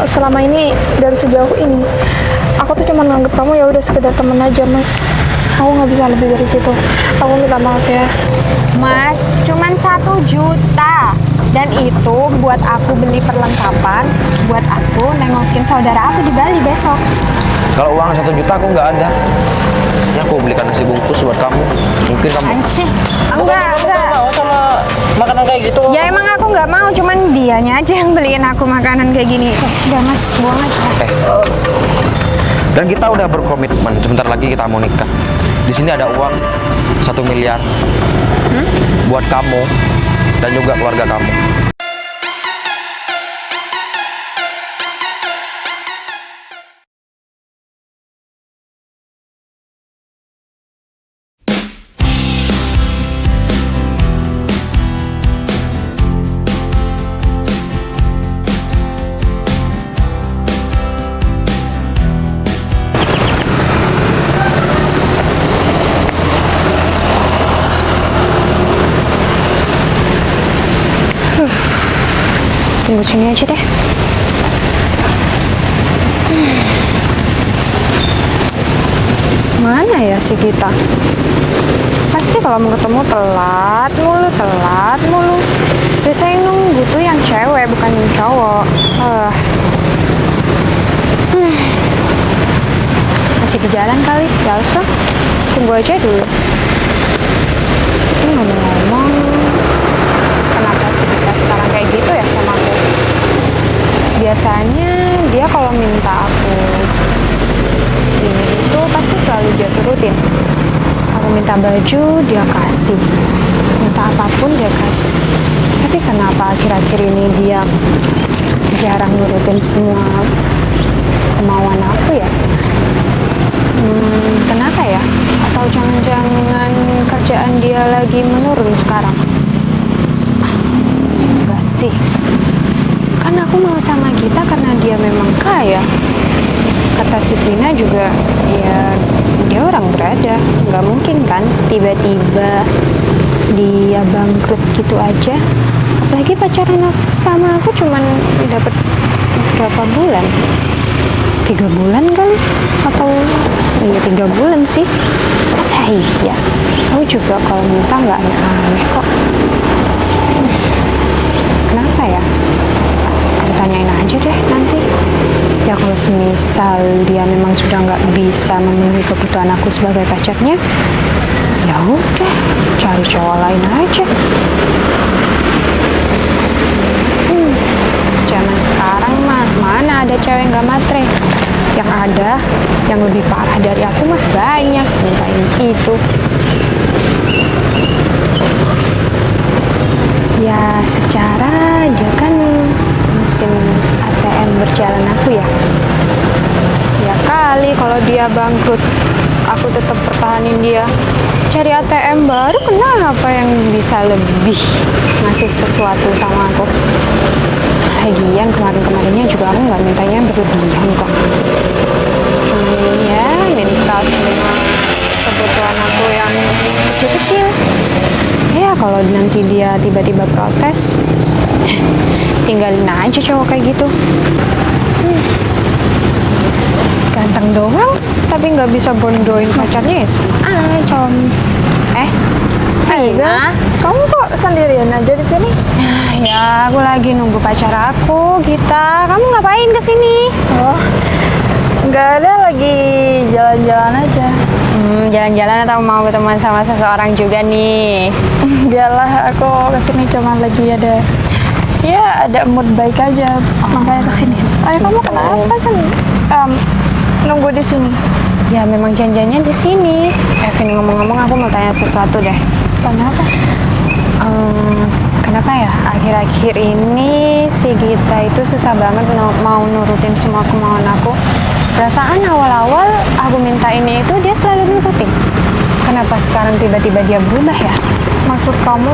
selama ini dan sejauh ini aku tuh cuma nganggep kamu ya udah sekedar temen aja, Mas. Aku nggak bisa lebih dari situ. Aku minta maaf ya. Mas, cuman 1 juta. Dan itu buat aku beli perlengkapan, buat aku nengokin saudara aku di Bali besok. Kalau uang 1 juta aku nggak ada. Ini aku belikan nasi bungkus buat kamu. Mungkin kamu. Sih? Enggak mau sama makanan kayak gitu. Ya emang aku nggak mau, cuman dianya aja yang beliin aku makanan kayak gini. Udah Mas, buang aja. Dan kita udah berkomitmen, sebentar lagi kita mau nikah. Di sini ada uang 1 miliar buat kamu dan juga keluarga kamu. Tunggu sini aja deh. Mana ya si kita? Pasti kalau mau ketemu telat mulu. Biasanya yang nunggu tuh yang cewek, bukan yang cowok. Masih di jalan kali, ya usah. Tunggu aja dulu. Ini ngomong-ngomong, kenapa sih kita sekarang kayak gitu ya sama aku? Biasanya dia kalau minta aku ini itu pasti selalu dia turutin. Aku minta baju, dia kasih. Minta apapun dia kasih. Tapi kenapa akhir-akhir ini dia jarang nurutin semua kemauan aku ya? Kenapa ya? Atau jangan-jangan kerjaan dia lagi menurun sekarang? Enggak sih. Kan aku mau sama kita karena dia memang kaya. Kata si Vina juga, ya dia orang berada. Nggak mungkin kan tiba-tiba dia bangkrut gitu aja. Apalagi pacaran sama aku cuman dapat berapa bulan? 3 bulan kali? Atau iya 3 bulan sih. Masa iya? Aku juga kalau minta nggak aneh-aneh kok. Kenapa ya? Aku tanyain aja deh nanti. Ya kalau semisal dia memang sudah nggak bisa memenuhi kebutuhan aku sebagai pacarnya, ya udah cari cowok lain aja. Zaman sekarang mah mana ada cewek nggak matre? Yang ada yang lebih parah dari aku mah banyak, mintain itu. Ya secara dia kan mesin ATM berjalan aku ya. Ya kali kalau dia bangkrut, aku tetap pertahanin dia. Cari ATM baru kenapa yang bisa lebih ngasih sesuatu sama aku? Lagian kemarin-kemarinnya juga aku nggak mintanya berlebihan kok. Cuman ya minta semua kebutuhan aku yang kecil-kecil. Ya kalau nanti dia tiba-tiba protes, tinggalin aja cowok kayak gitu. Ganteng doang, tapi nggak bisa bondoin pacarnya ya sama aja. Vina, kamu kok sendirian aja di sini? Ya, aku lagi nunggu pacar aku, Gita. Kamu ngapain kesini? Oh, nggak ada, lagi jalan-jalan aja. Jalan-jalan atau mau ketemuan sama seseorang juga nih? Biarlah, aku kesini cuma lagi ada mood baik aja, makanya kesini. Ayo kamu kenapa sih nunggu di sini? Ya memang janjiannya di sini. Evin, ngomong-ngomong aku mau tanya sesuatu deh. Tanya apa? Kenapa ya akhir-akhir ini si Gita itu susah banget mau nurutin semua kemauan aku. Perasaan awal-awal aku minta ini itu dia selalu nurutin. Kenapa sekarang tiba-tiba dia berubah ya? Maksud kamu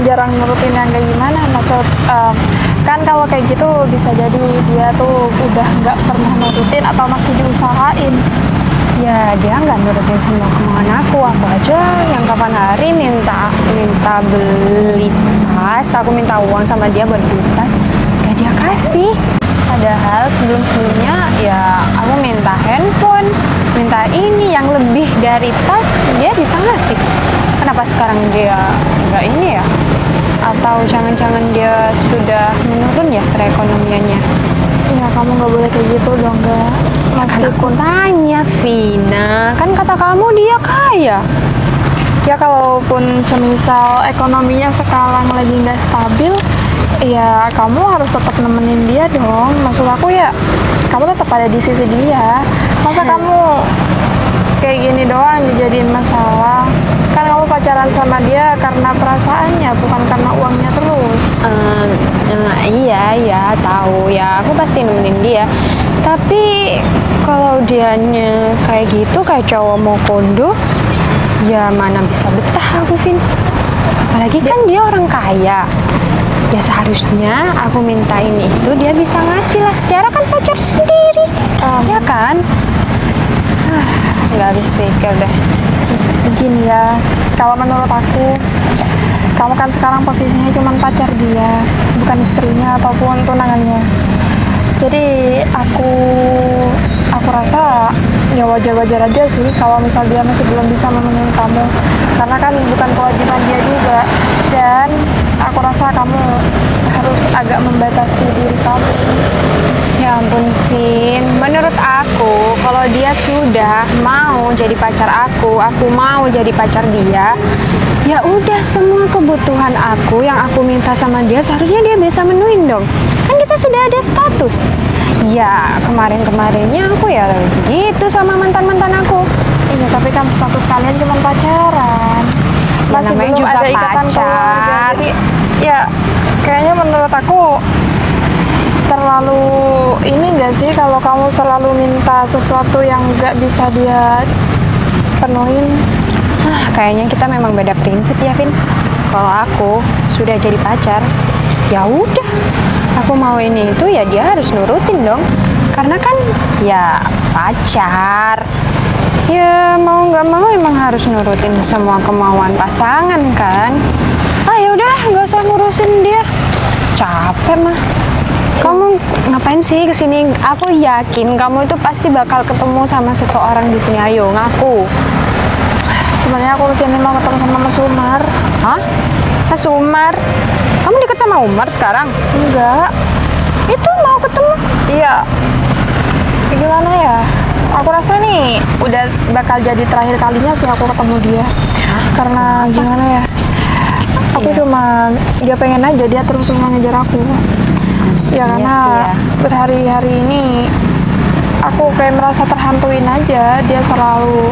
jarang nurutin yang kayak gimana? Maksud kan kalau kayak gitu bisa jadi dia tuh udah nggak pernah nurutin atau masih diusahain. Ya dia nggak nurutin semua kemauan aku aja yang kapan hari minta beli tas, aku minta uang sama dia buat beli tas, gak dia kasih. sih? Padahal sebelum-sebelumnya ya aku minta handphone, minta ini yang lebih dari tas, dia bisa ngasih. Kenapa sekarang dia nggak ini ya? Atau jangan-jangan dia sudah menurun ya perekonomiannya? Ya kamu nggak boleh kayak gitu dong, Gak. Ya kan aku tanya, Vina, kan kata kamu dia kaya. Ya kalaupun semisal ekonominya sekarang lagi nggak stabil, ya kamu harus tetap nemenin dia dong. Maksud aku ya, kamu tetap ada di sisi dia. Masa kamu kayak gini doang dijadiin masalah? Kan kamu pacaran sama dia karena perasaannya, bukan karena uangnya terus. Iya tahu ya, aku pasti nemenin dia. Tapi kalau dianya kayak gitu, kayak cowok mau kondo, ya mana bisa betah aku, Vin. Apalagi kan dia orang kaya. Ya seharusnya aku mintain itu dia bisa ngasih lah, secara kan pacar sendiri. Ya kan? Nggak habis pikir deh. Begini ya, kalau menurut aku, kamu kan sekarang posisinya cuma pacar dia, bukan istrinya ataupun tunangannya. Jadi aku rasa ya wajar-wajar aja sih kalau misal dia masih belum bisa memenuhi kamu, karena kan bukan kewajiban dia juga. Dan aku rasa kamu harus agak membatasi diri kamu. Ya ampun, Vin. Menurut aku, kalau dia sudah mau jadi pacar aku mau jadi pacar dia, ya udah semua kebutuhan aku yang aku minta sama dia seharusnya dia bisa menuhin dong. Kan kita sudah ada status. Ya, kemarin-kemarinnya aku ya gitu sama mantan-mantan aku. Iya, tapi kan status kalian cuma pacaran. Masih namanya belum juga ada ikatan pacar. keluarga. Jadi ya kayaknya menurut aku terlalu ini enggak sih kalau kamu selalu minta sesuatu yang nggak bisa dia penuhin. Kayaknya kita memang beda prinsip ya, Vin. Kalau aku sudah jadi pacar, ya udah. Aku mau ini itu ya dia harus nurutin dong. Karena kan ya pacar. Ya mau nggak mau emang harus nurutin semua kemauan pasangan kan. Ya udahlah, nggak usah ngurusin dia. Capek mah. Kamu ngapain sih kesini? Aku yakin kamu itu pasti bakal ketemu sama seseorang di sini. Ayo ngaku. Sebenarnya aku kesini mau ketemu sama Mas Umar. Hah? Mas Umar? Kamu dekat sama Umar sekarang? Enggak. Itu mau ketemu? Iya. Gimana ya? Aku rasa nih udah bakal jadi terakhir kalinya sih aku ketemu dia. Karena gimana ya? Aku cuma dia pengen aja dia terus ngejar aku. Ya karena sih ya. berhari-hari ini aku kayak merasa terhantuin aja. Dia selalu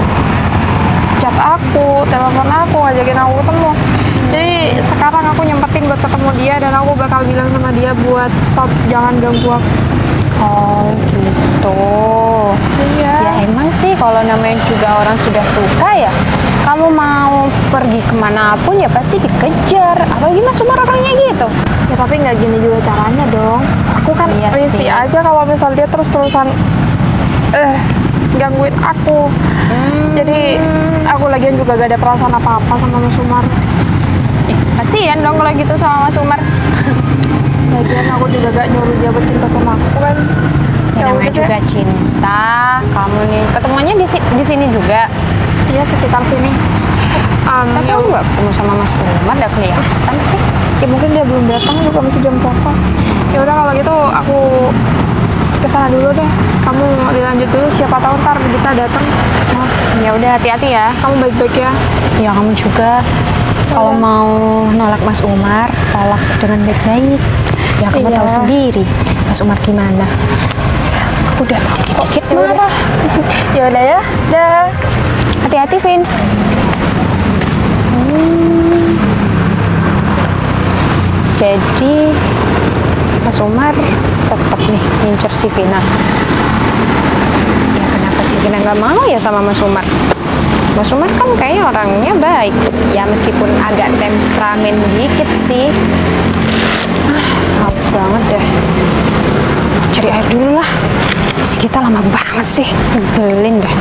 chat aku, telepon aku, ngajakin aku ketemu. Jadi sekarang aku nyempetin buat ketemu dia dan aku bakal bilang sama dia buat stop, jangan ganggu aku. Oh gitu. Iya. Ya emang sih kalau namanya juga orang sudah suka ya, kamu mau pergi kemanapun ya pasti dikejar. Apalagi Mas Umar orangnya gitu. Ya tapi nggak gini juga caranya dong. Aku kan Iya risih sih. aja kalau misal dia terus-terusan gangguin aku. Jadi aku lagian juga gak ada perasaan apa-apa sama Mas Umar. Kasian dong kalau gitu sama Mas Umar. Lagian aku juga gak nyuruh dia bercinta sama aku kan. Ya namanya udah juga deh. cinta. Kamu nih ketemuannya di sini juga. Iya sekitar sini. Tapi Ya, kamu nggak ketemu sama Mas Umar, udah kelihatan sih. ya mungkin dia belum datang juga masih jam telepon. Ya udah kalau gitu aku kesana dulu deh. Kamu dilanjut dulu, siapa tahu ntar kita datang. Ya udah, hati-hati ya. Kamu baik-baik ya. Ya kamu juga kalau mau nolak Mas Umar, tolak dengan baik-baik. Ya kamu Iya. tahu sendiri Mas Umar gimana. Aku udah dikit-dikit Ya udah. marah. Ya udah ya. Dah. Hati-hati, Vin. Jadi Mas Umar tetap nih ngincer si Vina. Ya kenapa si Vina nggak mau ya sama Mas Umar? Mas Umar kan kayaknya orangnya baik. Ya meskipun agak temperamen dikit sih. Males banget deh. Cari air dulu lah. Si kita lama banget sih. Nyebelin deh.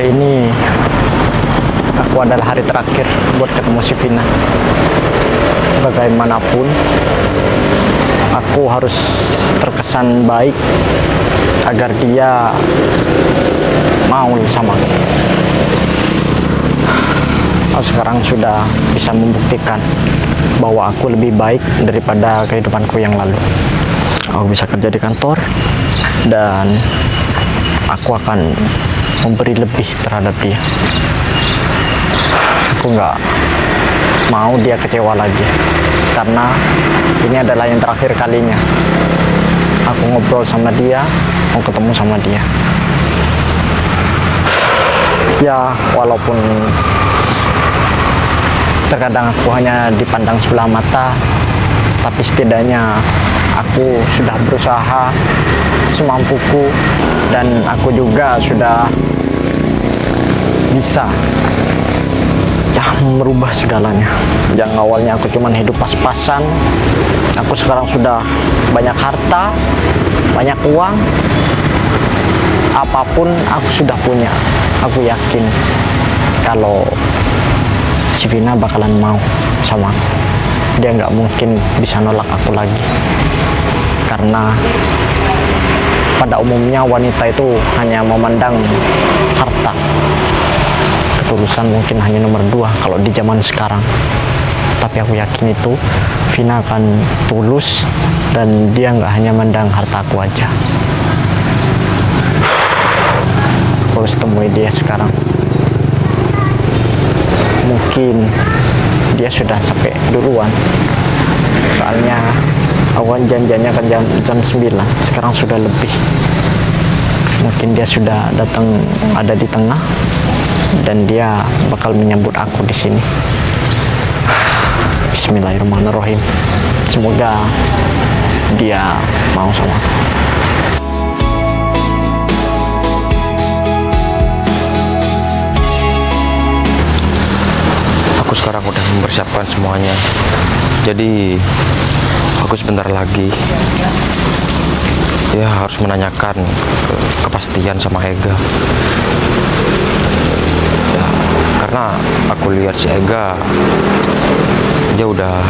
hari ini aku adalah hari terakhir buat ketemu si Vina. Bagaimanapun, aku harus terkesan baik agar dia mau sama aku. Aku sekarang sudah bisa membuktikan bahwa aku lebih baik daripada kehidupanku yang lalu. Aku bisa kerja di kantor dan aku akan memberi lebih terhadap dia. Aku nggak mau dia kecewa lagi, karena ini adalah yang terakhir kalinya aku ngobrol sama dia, mau ketemu sama dia. Ya, walaupun terkadang aku hanya dipandang sebelah mata, tapi setidaknya aku sudah berusaha semampuku dan aku juga sudah bisa merubah segalanya. Yang awalnya aku cuman hidup pas-pasan, aku sekarang sudah banyak harta, banyak uang, apapun aku sudah punya. Aku yakin kalau si Vina bakalan mau sama aku. Dia nggak mungkin bisa nolak aku lagi, karena pada umumnya wanita itu hanya memandang harta. Ketulusan mungkin hanya nomor 2 kalau di zaman sekarang. Tapi aku yakin itu Vina akan tulus dan dia nggak hanya mandang hartaku aja. Aku harus temui dia sekarang. Mungkin dia sudah sampai duluan. Soalnya awan janjiannya kan jam 9, sekarang sudah lebih. Mungkin dia sudah datang, ada di tengah, dan dia bakal menyambut aku di sini. Bismillahirrahmanirrahim. Semoga dia mau sama aku. Aku sekarang udah mempersiapkan semuanya. Jadi aku sebentar lagi ya harus menanyakan kepastian sama Ega. Ya, karena aku lihat si Ega, dia udah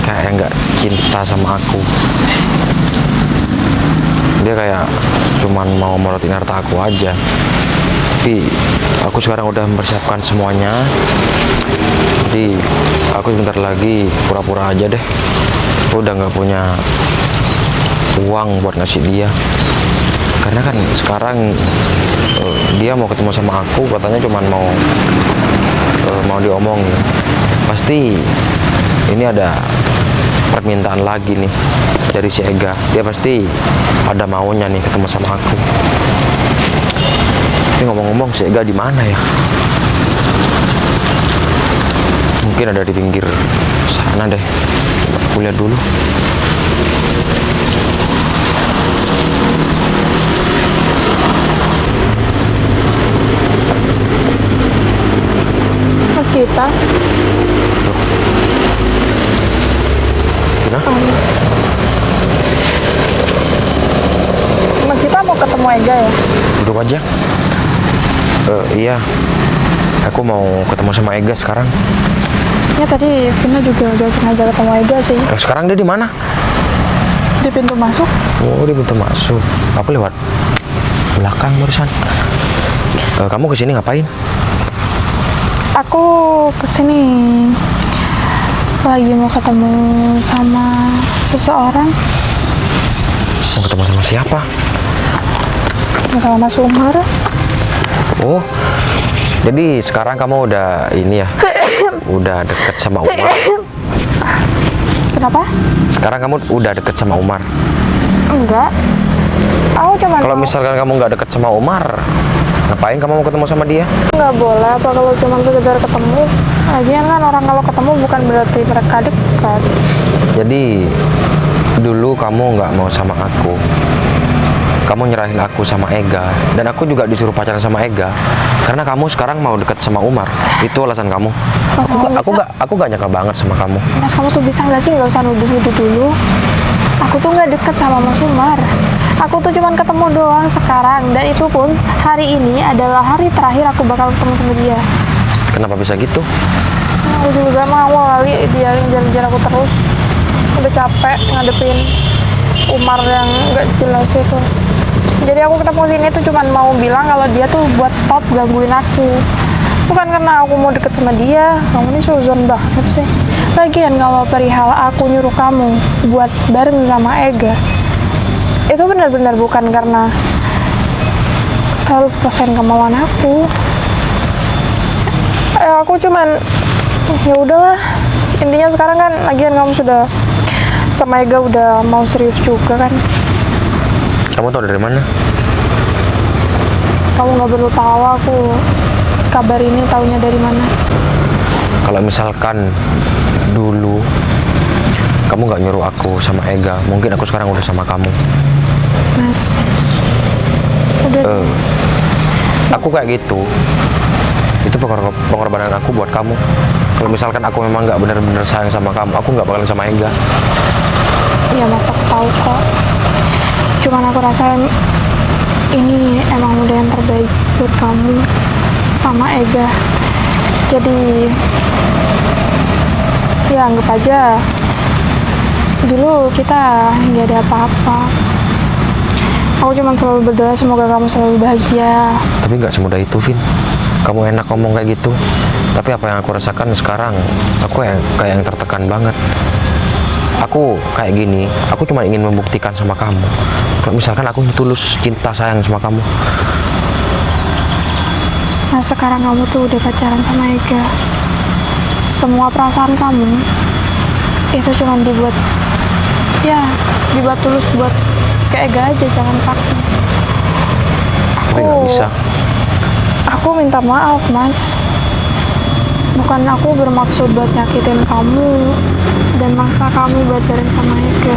kayak nggak cinta sama aku. Dia kayak cuman mau merotin harta aku aja. Tapi aku sekarang udah mempersiapkan semuanya. Jadi aku sebentar lagi pura-pura aja deh. Aku udah nggak punya uang buat ngasih dia, karena kan sekarang dia mau ketemu sama aku, katanya cuman mau diomongin. Pasti ini ada permintaan lagi nih dari si Ega. Dia pasti ada maunya nih ketemu sama aku. Tapi ngomong-ngomong, si Ega di mana ya? Mungkin ada di pinggir sana deh. Aku lihat dulu. Mas kita Kenapa? Mas kita mau ketemu Ega ya? Duduk aja. Iya, aku mau ketemu sama Ega sekarang. Ya tadi Vina juga udah sengaja ketemu Ega sih, Sekarang dia di mana? di pintu masuk. Oh, dia pintu masuk. Aku lewat belakang barusan. Kamu kesini ngapain? Aku kesini lagi mau ketemu sama seseorang, Mau ketemu sama siapa? sama Mas Umar. Oh, jadi sekarang kamu udah ini ya, udah deket sama Umar. Kenapa? Sekarang kamu udah deket sama Umar. Enggak. Aku cuma Kalau misalkan kamu nggak deket sama Umar, ngapain kamu mau ketemu sama dia? nggak boleh apa kalau cuma sekedar ketemu. Lagian kan orang kalau ketemu bukan berarti mereka dekat. Jadi dulu kamu nggak mau sama aku. Kamu nyerahin aku sama Ega, dan aku juga disuruh pacaran sama Ega karena kamu sekarang mau deket sama Umar. Itu alasan kamu. Mas, Aku nggak nyangka banget sama kamu. Mas, kamu tuh bisa nggak sih nggak usah nuduh-nuduh dulu. Aku tuh nggak deket sama Mas Umar. Aku tuh cuman ketemu doang sekarang, dan itu pun hari ini adalah hari terakhir aku bakal ketemu sama dia. Kenapa bisa gitu? Aku juga gak mau kali dia ngejar-ngejar aku terus. Udah capek ngadepin Umar yang gak jelas itu. Jadi aku ketemu sini tuh cuman mau bilang kalau dia tuh buat stop gangguin aku. Bukan karena aku mau deket sama dia. Kamu ini suzon banget sih. Lagian kalau perihal aku nyuruh kamu buat bareng sama Ega, itu benar-benar bukan karena 100% kemauan aku. Aku cuman ya udahlah. Intinya sekarang kan lagian kamu sudah sama Ega udah mau serius juga kan. Kamu tahu dari mana? Kamu nggak perlu tahu aku kabar ini taunya dari mana. Kalau misalkan dulu kamu nggak nyuruh aku sama Ega, mungkin aku sekarang udah sama kamu. Mas, udah Aku kayak gitu. Itu pengorbanan aku buat kamu. Kalau misalkan aku memang nggak benar-benar sayang sama kamu, aku nggak bakalan sama Ega. ya Mas, aku tahu kok. Cuman aku rasa ini emang udah yang terbaik buat kamu sama Ega. Jadi ya anggap aja dulu kita nggak ada apa-apa. Aku cuma selalu berdoa semoga kamu selalu bahagia. Tapi nggak semudah itu, Vin. Kamu enak ngomong kayak gitu, tapi apa yang aku rasakan sekarang, aku kayak yang tertekan banget. Aku kayak gini, aku cuma ingin membuktikan sama kamu kalau misalkan aku tulus cinta sayang sama kamu. Nah sekarang kamu tuh udah pacaran sama Ega. Semua perasaan kamu itu cuma dibuat tulus buat ke Ega aja, jangan pakai. Tapi nggak bisa. Aku minta maaf Mas, bukan aku bermaksud buat nyakitin kamu dan maksa kamu buat bareng sama Ega.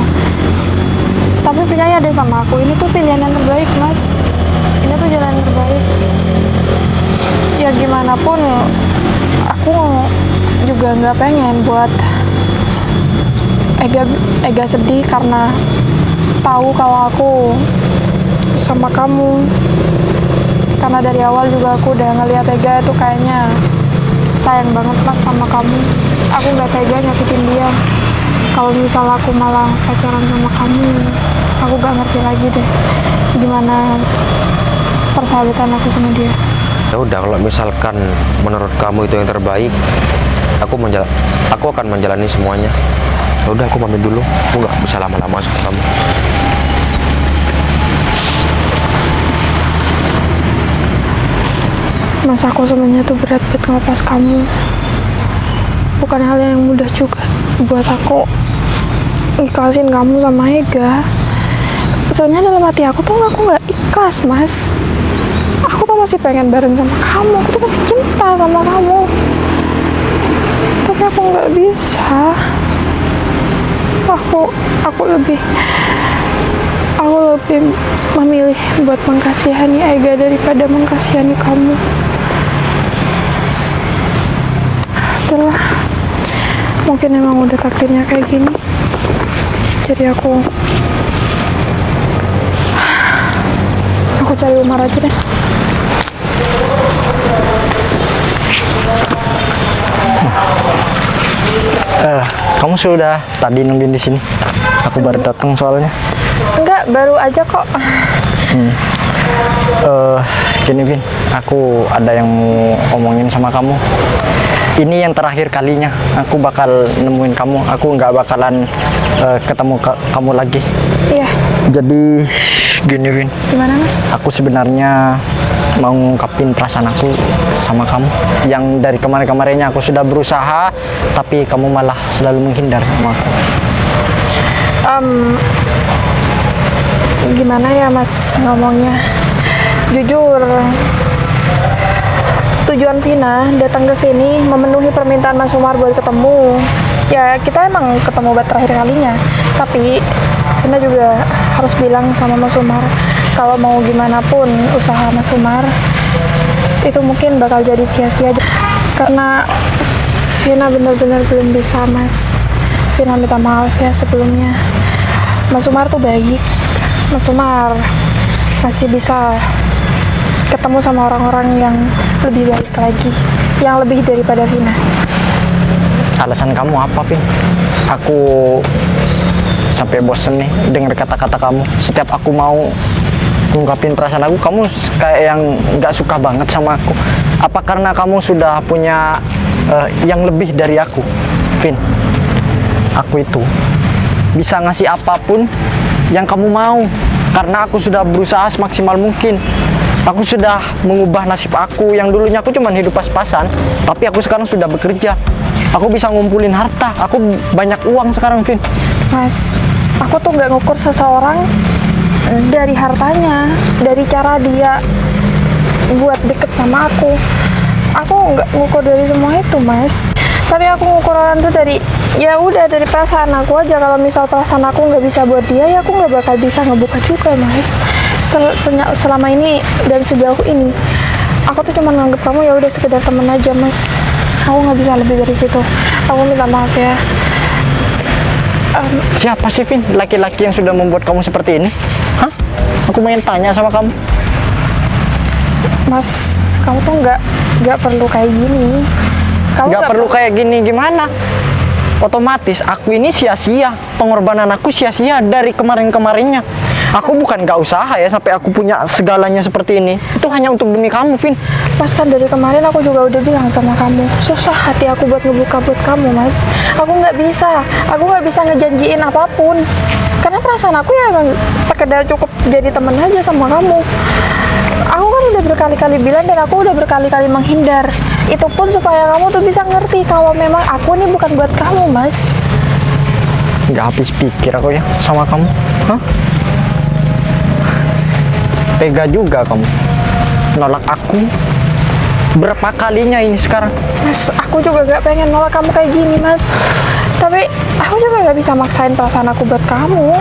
Tapi percaya deh sama aku, ini tuh pilihan yang terbaik Mas. Ini tuh jalan yang terbaik. Ya gimana pun aku juga nggak pengen buat Ega sedih karena tahu kalau aku sama kamu. Karena dari awal juga aku udah ngeliat Ega itu kayaknya sayang banget Mas sama kamu. Aku nggak tega nyakitin dia. Kalau misal aku malah pacaran sama kamu, aku gak ngerti lagi deh gimana persahabatan aku sama dia. Ya udah, kalau misalkan menurut kamu itu yang terbaik, aku akan menjalani semuanya. Ya udah, aku pamit dulu. Aku nggak bisa lama-lama sama kamu. Mas, aku sebenarnya tuh berat buat ngelepas kamu. Bukan hal yang mudah juga buat aku ikhlasin kamu sama Ega. Soalnya dalam hati aku tuh aku nggak ikhlas Mas. Aku tuh masih pengen bareng sama kamu. Aku tuh masih cinta sama kamu. Tapi aku nggak bisa. Aku lebih memilih buat mengkasihani Ega daripada mengkasihani kamu. Itulah, mungkin emang udah takdirnya kayak gini. Jadi aku cari Umar aja deh. Kamu sudah tadi nungguin di sini? Aku baru datang soalnya. Enggak, baru aja kok. Gini Vin, aku ada yang mau omongin sama kamu. Ini yang terakhir kalinya aku bakal nemuin kamu. Aku nggak bakalan ketemu kamu lagi. Iya. Jadi gini Vin, Gimana Mas? aku sebenarnya mau ngungkapin perasaan aku sama kamu. Yang dari kemarin-kemarinnya aku sudah berusaha, tapi kamu malah selalu menghindar sama aku. Gimana ya Mas ngomongnya? Jujur, tujuan Vina datang ke sini memenuhi permintaan Mas Umar buat ketemu. Ya kita emang ketemu buat terakhir kalinya. Tapi Vina juga harus bilang sama Mas Umar kalau mau gimana pun usaha Mas Umar itu mungkin bakal jadi sia-sia karena Vina benar-benar belum bisa Mas. Vina minta maaf ya sebelumnya. Mas Umar tuh baik, Mas Umar masih bisa ketemu sama orang-orang yang lebih baik lagi, yang lebih daripada Vina. Alasan kamu apa, Vin? Aku sampai bosen nih dengar kata-kata kamu. Setiap aku mau ngungkapin perasaan aku, kamu kayak yang nggak suka banget sama aku. Apa karena kamu sudah punya yang lebih dari aku, Vin? Aku itu bisa ngasih apapun yang kamu mau, karena aku sudah berusaha semaksimal mungkin. Aku sudah mengubah nasib aku yang dulunya aku cuma hidup pas-pasan, tapi aku sekarang sudah bekerja. Aku bisa ngumpulin harta, aku banyak uang sekarang, Vin. Mas, aku tuh nggak ngukur seseorang dari hartanya, dari cara dia buat deket sama aku. Aku nggak ngukur dari semua itu, Mas. Tapi aku ngukur orang tuh dari, ya udah dari perasaan aku aja. Kalau misal perasaan aku nggak bisa buat dia, ya aku nggak bakal bisa ngebuka juga, Mas. Selama ini dan sejauh ini, aku tuh cuma nganggep kamu ya udah sekedar temen aja, Mas. Aku nggak bisa lebih dari situ. Aku minta maaf ya. Siapa sih, Vin, laki-laki yang sudah membuat kamu seperti ini? Hah? Aku pengen tanya sama kamu. Mas, kamu tuh nggak perlu kayak gini. Kamu Nggak perlu kayak gini gimana? Otomatis aku ini sia-sia, pengorbanan aku sia-sia dari kemarin-kemarinnya. Aku bukan nggak usaha ya sampai aku punya segalanya seperti ini. Itu hanya untuk demi kamu, Vin. Mas, kan dari kemarin aku juga udah bilang sama kamu, susah hati aku buat ngebuka buat kamu, Mas. Aku nggak bisa ngejanjiin apapun. Karena perasaan aku ya emang sekedar cukup jadi temen aja sama kamu. Aku kan udah berkali-kali bilang dan aku udah berkali-kali menghindar. Itu pun supaya kamu tuh bisa ngerti kalau memang aku ini bukan buat kamu, Mas. Nggak habis pikir aku ya sama kamu. Hah? Tega juga kamu nolak aku. Berapa kalinya ini sekarang? Mas, aku juga gak pengen nolak kamu kayak gini, Mas. Tapi aku juga gak bisa maksain perasaan aku buat kamu.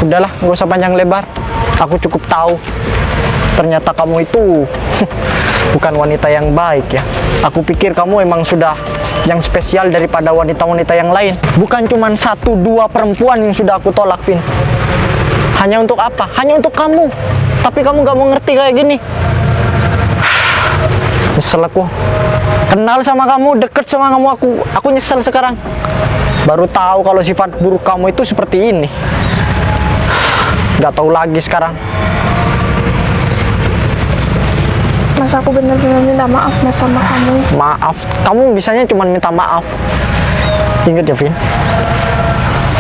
Udahlah, nggak usah panjang lebar. Aku cukup tahu. Ternyata kamu itu bukan wanita yang baik ya. Aku pikir kamu emang sudah yang spesial daripada wanita-wanita yang lain. Bukan cuma 1-2 perempuan yang sudah aku tolak, Vin. Hanya untuk apa? Hanya untuk kamu. Tapi kamu gak mau ngerti kayak gini. Nyesel aku. Kenal sama kamu, deket sama kamu, aku nyesel sekarang. Baru tahu kalau sifat buruk kamu itu seperti ini. Gak tahu lagi sekarang. Mas, aku bener-bener minta maaf, Mas, sama kamu. Maaf, kamu bisanya cuma minta maaf. Ingat ya, Vin,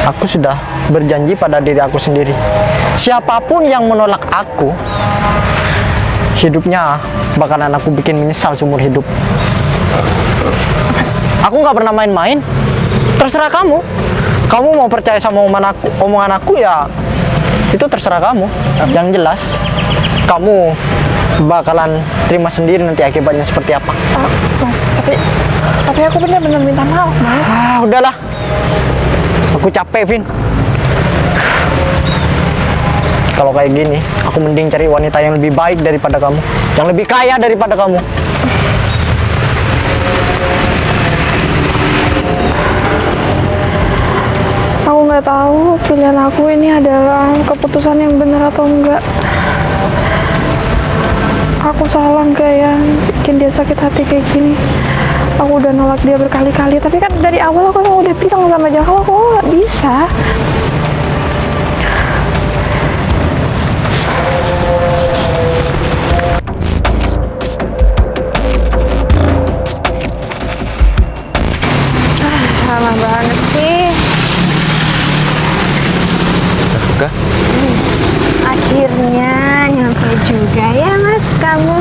aku sudah berjanji pada diri aku sendiri. Siapapun yang menolak aku, hidupnya bakalan aku bikin menyesal seumur hidup. Mas, Aku nggak pernah main-main. Terserah kamu. Kamu mau percaya sama omongan aku ya, itu terserah kamu. Yang jelas, kamu bakalan terima sendiri nanti akibatnya seperti apa. Mas, tapi aku bener-bener minta maaf, Mas. Udahlah. Aku capek, Vin. Kalau kayak gini, aku mending cari wanita yang lebih baik daripada kamu, yang lebih kaya daripada kamu. Aku nggak tahu pilihan aku ini adalah keputusan yang benar atau enggak. Aku salah nggak ya bikin dia sakit hati kayak gini. Aku udah nolak dia berkali-kali, tapi kan dari awal aku udah bilang sama dia kalau aku nggak bisa. Lama banget sih. Enggak? Akhirnya nyampe juga ya, Mas, kamu.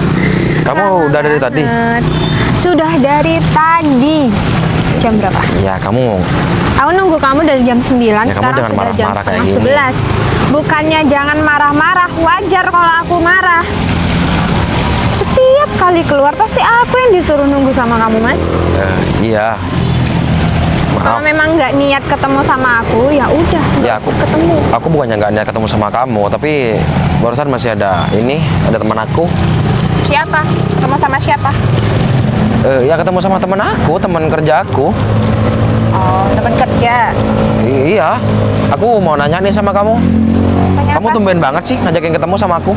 Kamu Lama udah dari tadi? banget. Sudah dari tadi. Jam berapa? Ya, kamu Aku nunggu kamu dari jam 9, Ya, kamu sekarang jangan sudah jam marah-marah kayak setengah gini. 11. Bukannya jangan marah-marah, wajar kalau aku marah. Setiap kali keluar pasti aku yang disuruh nunggu sama kamu, Mas. iya. Kalau Maaf. memang nggak niat ketemu sama aku, ya udah, nggak Ya, usah ketemu. Aku bukannya nggak niat ketemu sama kamu, tapi barusan masih ada teman aku. Siapa? Ketemu sama siapa? Ya ketemu sama teman aku, teman kerja aku. Oh, teman kerja. Iya, aku mau nanya nih sama kamu. Tanya Kamu apa? tumben banget sih ngajakin ketemu sama aku.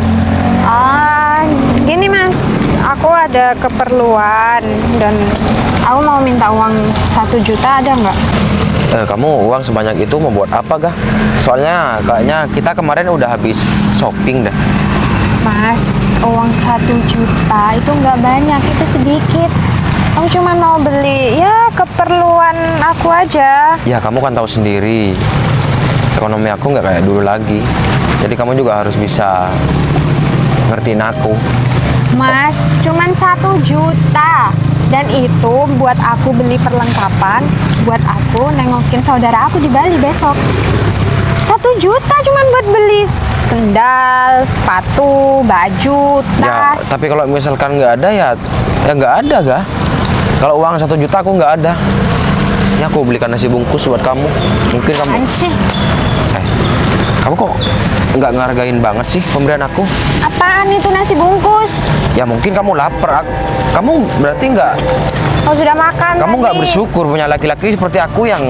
Gini mas, aku ada keperluan dan aku mau minta uang 1 juta, ada nggak? Kamu uang sebanyak itu mau buat apa, Gah? Soalnya kayaknya kita kemarin udah habis shopping dah. Mas, uang 1 juta itu nggak banyak, itu sedikit. Aku cuma mau beli ya keperluan aku aja. Ya, kamu kan tahu sendiri. Ekonomi aku nggak kayak dulu lagi. Jadi kamu juga harus bisa ngertiin aku. Mas, cuman 1 juta. Dan itu buat aku beli perlengkapan, buat aku nengokin saudara aku di Bali besok. 1 juta cuman buat beli sendal, sepatu, baju, Ya, tas. tapi kalau misalkan nggak ada ya nggak ada, Gah. Kalau uang 1 juta aku nggak ada. Ya aku belikan nasi bungkus buat kamu. Mungkin kamu. Apaan sih? Kamu kok nggak ngargain banget sih pemberian aku? Apaan itu nasi bungkus? Ya mungkin kamu lapar. Kamu berarti nggak. Oh sudah makan Kamu nggak tadi. bersyukur punya laki-laki seperti aku yang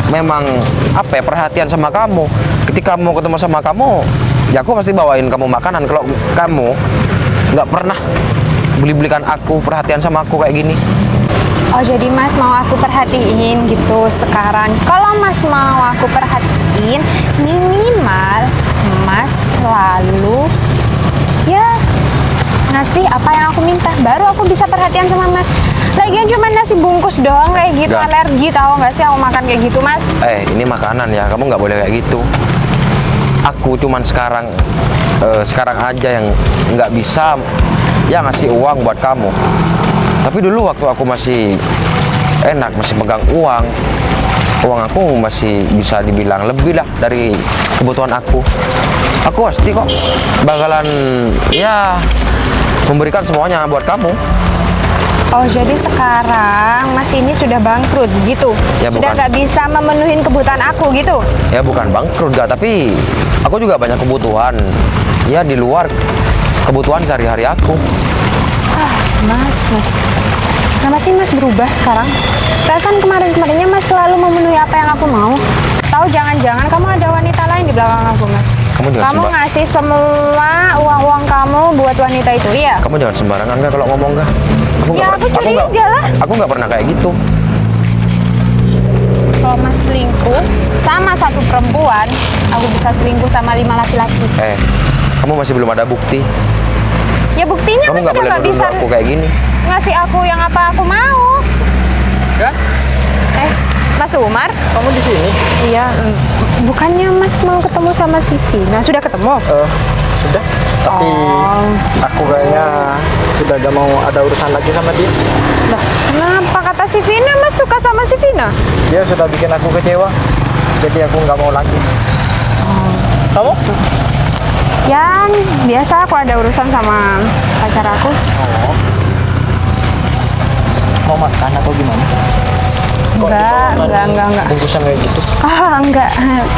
memang apa ya, perhatian sama kamu. Ketika mau ketemu sama kamu, ya aku pasti bawain kamu makanan. Kalau kamu nggak pernah belikan aku perhatian sama aku kayak gini. Oh jadi mas mau aku perhatiin gitu sekarang. Kalau mas mau aku perhatiin, minimal mas selalu ya ngasih apa yang aku minta. Baru aku bisa perhatian sama mas. Lagian cuma nasi bungkus doang kayak gitu, Nggak. alergi tahu nggak sih aku makan kayak gitu mas? Ini makanan ya, kamu nggak boleh kayak gitu. Aku cuman sekarang aja yang nggak bisa ya ngasih uang buat kamu. Tapi dulu waktu aku masih enak, masih pegang uang aku masih bisa dibilang lebih lah dari kebutuhan aku. Aku pasti kok bakalan ya memberikan semuanya buat kamu. Oh jadi sekarang mas ini sudah bangkrut gitu? Ya, Sudah bukan. nggak bisa memenuhi kebutuhan aku gitu? Ya bukan bangkrut gak, tapi aku juga banyak kebutuhan ya di luar kebutuhan sehari-hari aku. Mas, kenapa sih mas berubah sekarang? Perasaan kemarin-kemarinnya mas selalu memenuhi apa yang aku mau. Tahu jangan-jangan kamu ada wanita lain di belakang aku mas. Kamu jangan Kamu ngasih semua uang-uang kamu buat wanita itu, iya? Kamu jangan sembarangan gak kalau ngomong gak. Ya, aku curiga lah. Aku nggak pernah kayak gitu. Kalau mas selingkuh sama satu perempuan, aku bisa selingkuh sama 5 laki-laki. Kamu masih belum ada bukti. Ya buktinya Kamu mas nggak sudah boleh nggak nuduh bisa aku kayak gini. ngasih aku yang apa aku mau. Gah? Mas Umar? Kamu di sini? Iya, bukannya mas mau ketemu sama Siti? Nah sudah ketemu? Sudah, tapi aku kayaknya sudah gak mau ada urusan lagi sama dia. Lah, kenapa kata si Vina mas suka sama si Vina? Dia sudah bikin aku kecewa, jadi aku nggak mau lagi. Kamu? Ya, biasa aku ada urusan sama pacar aku. Mau makan atau gimana? Enggak. Bungkusan kayak gitu. Enggak.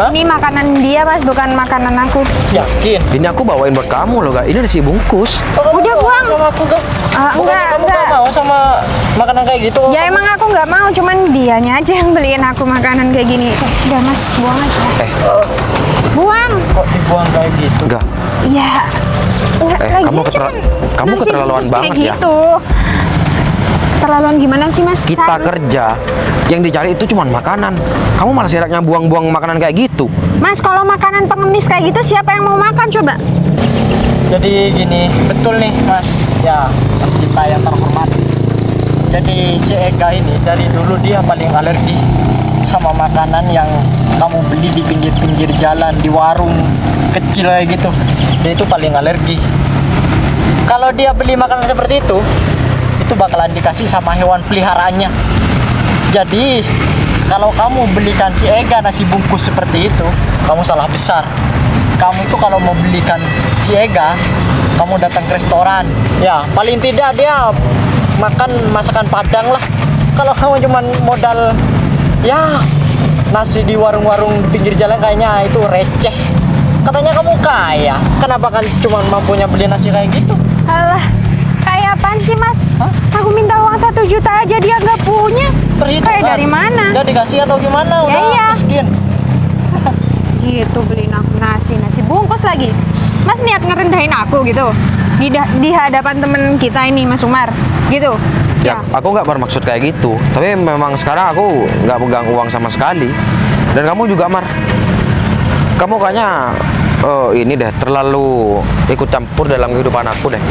Ini makanan dia mas, bukan makanan aku. Yakin? Ini aku bawain buat kamu loh, Gak. Ini nasi bungkus. Udah buang. Sama aku gak? Enggak, Kamu enggak. gak mau sama makanan kayak gitu? Ya emang aku nggak mau, cuman dianya aja yang beliin aku makanan kayak gini. Udah mas, buang aja. Buang. Kok dibuang kayak gitu? Enggak. Iya. Enggak, lagian kamu cuman kamu nasi keterlaluan bungkus kayak banget ya. gitu. Keterlaluan gimana sih mas? Kita Seharus- kerja, yang dicari itu cuma makanan. Kamu malah seenaknya buang-buang makanan kayak gitu. Mas, kalau makanan pengemis kayak gitu siapa yang mau makan coba? Jadi gini, betul nih mas. Ya, mas kita yang terhormat. Jadi si Ega ini dari dulu dia paling alergi sama makanan yang kamu beli di pinggir-pinggir jalan, di warung kecil kayak gitu. Dia itu paling alergi. Kalau dia beli makanan seperti itu bakalan dikasih sama hewan peliharaannya. Jadi kalau kamu belikan si Ega nasi bungkus seperti itu, kamu salah besar. Kamu itu kalau mau belikan si Ega, kamu datang ke restoran. Ya, paling tidak dia makan masakan Padang lah. Kalau kamu cuma modal ya nasi di warung-warung pinggir jalan, kayaknya itu receh. Katanya kamu kaya, kenapa kan cuma mampunya beli nasi kayak gitu? Alah, kayak apaan sih mas? Aku minta uang 1 juta aja dia nggak punya. Perhitungan. Kayak dari mana? Dia dikasih atau gimana? Ya, Udah iya. miskin. gitu beliin aku nasi bungkus lagi. Mas niat ngerendahin aku gitu di hadapan temen kita ini, Mas Umar, gitu. Ya, aku nggak bermaksud kayak gitu. Tapi memang sekarang aku nggak pegang uang sama sekali. Dan kamu juga, Mar. Kamu kayaknya ini deh terlalu ikut campur dalam kehidupan aku deh.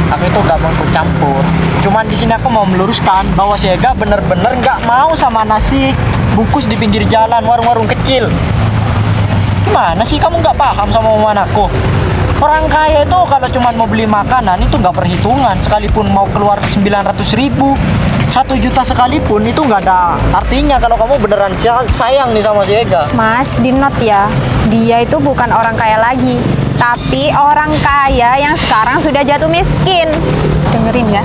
Aku itu gak mau ikut campur. Cuman di sini aku mau meluruskan bahwa si Ega bener-bener gak mau sama nasi bungkus di pinggir jalan, warung-warung kecil. Gimana sih kamu gak paham sama omongan aku? Orang kaya itu kalau cuma mau beli makanan itu nggak perhitungan. Sekalipun mau keluar 900.000, 1 juta sekalipun itu nggak ada artinya kalau kamu beneran sayang nih sama si Ega. Mas, di note ya, dia itu bukan orang kaya lagi, tapi orang kaya yang sekarang sudah jatuh miskin. Dengerin ya,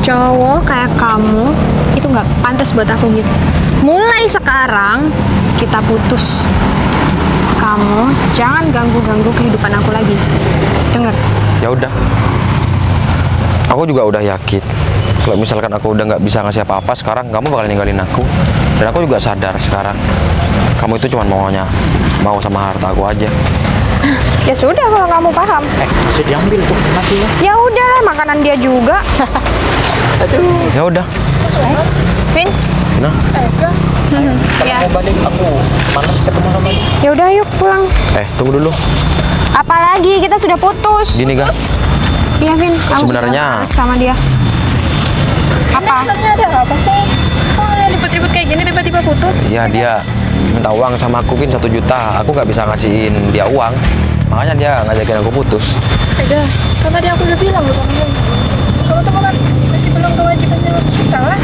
cowok kayak kamu itu nggak pantas buat aku gitu. Mulai sekarang kita putus. Kamu jangan ganggu-ganggu kehidupan aku lagi. Dengar? Ya udah. Aku juga udah yakin kalau misalkan aku udah nggak bisa ngasih apa-apa sekarang, kamu bakal ninggalin aku. Dan aku juga sadar sekarang kamu itu cuma mau sama harta aku aja. Ya sudah kalau kamu paham. Bisa diambil tuh nasinya. Ya udah, makanan dia juga. Ya udah. Vin, Nah, ya. Mau balik, aku malas ketemu sama dia. Ya udah yuk pulang. tunggu dulu. Apalagi kita sudah putus. Gini, Ga. Iya, Vin. Aku Sebenarnya- sudah putus sama dia. Apa? Sebenarnya ada apa sih? Kok ribut-ribut kayak gini tiba-tiba putus? Ya dia minta uang sama aku, Vin, 1 juta. Aku nggak bisa ngasihin dia uang. Makanya dia ngajakin aku putus. Ega, kan tadi aku udah bilang sama kamu. Kamu tuh kan masih belum kewajibannya kita lah.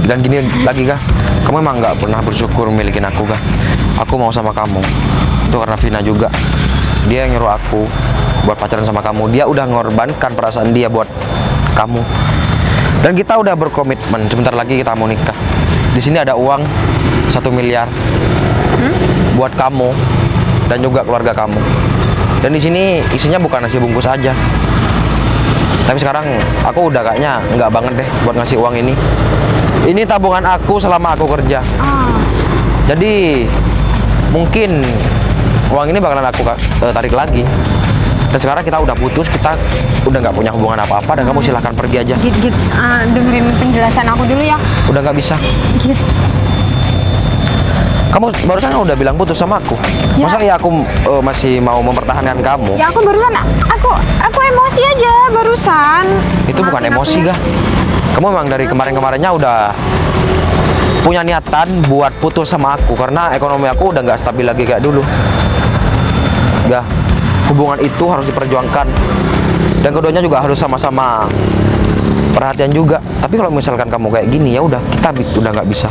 Dan gini lagi, Ga. Kamu emang nggak pernah bersyukur milikin aku, Ga. Aku mau sama kamu. Itu karena Vina juga. Dia yang nyuruh aku buat pacaran sama kamu. Dia udah ngorbankan perasaan dia buat kamu. Dan kita udah berkomitmen sebentar lagi kita mau nikah. Di sini ada uang 1 miliar buat kamu dan juga keluarga kamu. Dan di sini isinya bukan nasi bungkus aja. Tapi sekarang aku udah kayaknya nggak banget deh buat ngasih uang ini. Ini tabungan aku selama aku kerja. Jadi mungkin uang ini bakalan aku tarik lagi. Dan sekarang kita udah putus, kita udah nggak punya hubungan apa-apa, dan kamu silahkan pergi aja. Git, dengerin penjelasan aku dulu ya. Udah nggak bisa. Git, Kamu barusan udah bilang putus sama aku. Masa ya aku masih mau mempertahankan kamu? ya aku barusan aku emosi aja barusan. Itu bukan Maafin emosi, aku ya. Ga. Kamu memang dari kemarin-kemarinnya udah punya niatan buat putus sama aku karena ekonomi aku udah nggak stabil lagi kayak dulu. Ga, hubungan itu harus diperjuangkan dan keduanya juga harus sama-sama perhatian juga. Tapi kalau misalkan kamu kayak gini, ya udah kita udah nggak bisa.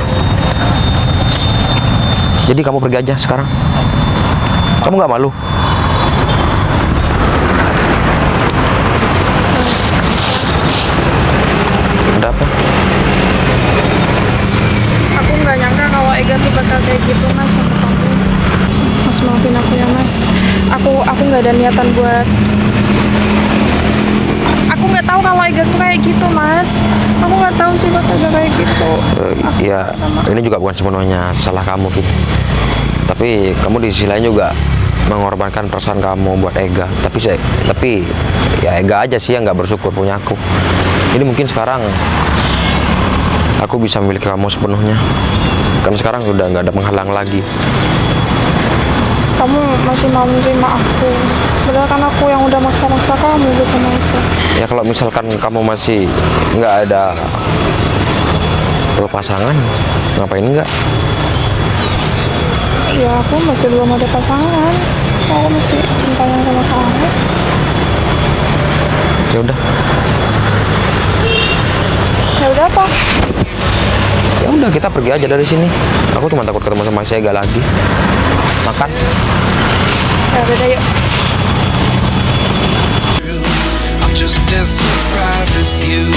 Jadi kamu pergi aja sekarang. Kamu nggak malu? Ada apa? Aku nggak nyangka kalau Ega tuh bakal kayak gitu mas sama kamu. Mas maafin aku ya mas. Aku nggak ada niatan buat. Aku nggak tahu kalau Ega tuh kayak gitu mas. Aku nggak tahu sih bakal kayak gitu. Ya, ini juga bukan sepenuhnya salah kamu, Fit. Tapi kamu di sisi lain juga mengorbankan perasaan kamu buat Ega. Tapi ya Ega aja sih yang nggak bersyukur punya aku. Jadi mungkin sekarang aku bisa memiliki kamu sepenuhnya. Karena sekarang udah nggak ada penghalang lagi. Kamu masih mau menerima aku. Padahal kan aku yang udah maksa-maksa kamu buat sama aku. Ya kalau misalkan kamu masih nggak ada pasangan, ngapain enggak? Ya aku masih belum ada pasangan. Aku masih cintanya sama kamu. Ya udah. Ya udah apa? Ya udah kita pergi aja dari sini. Aku cuma takut ketemu sama si Ega lagi. Makan. Ya udah yuk. I'm just as surprised as you.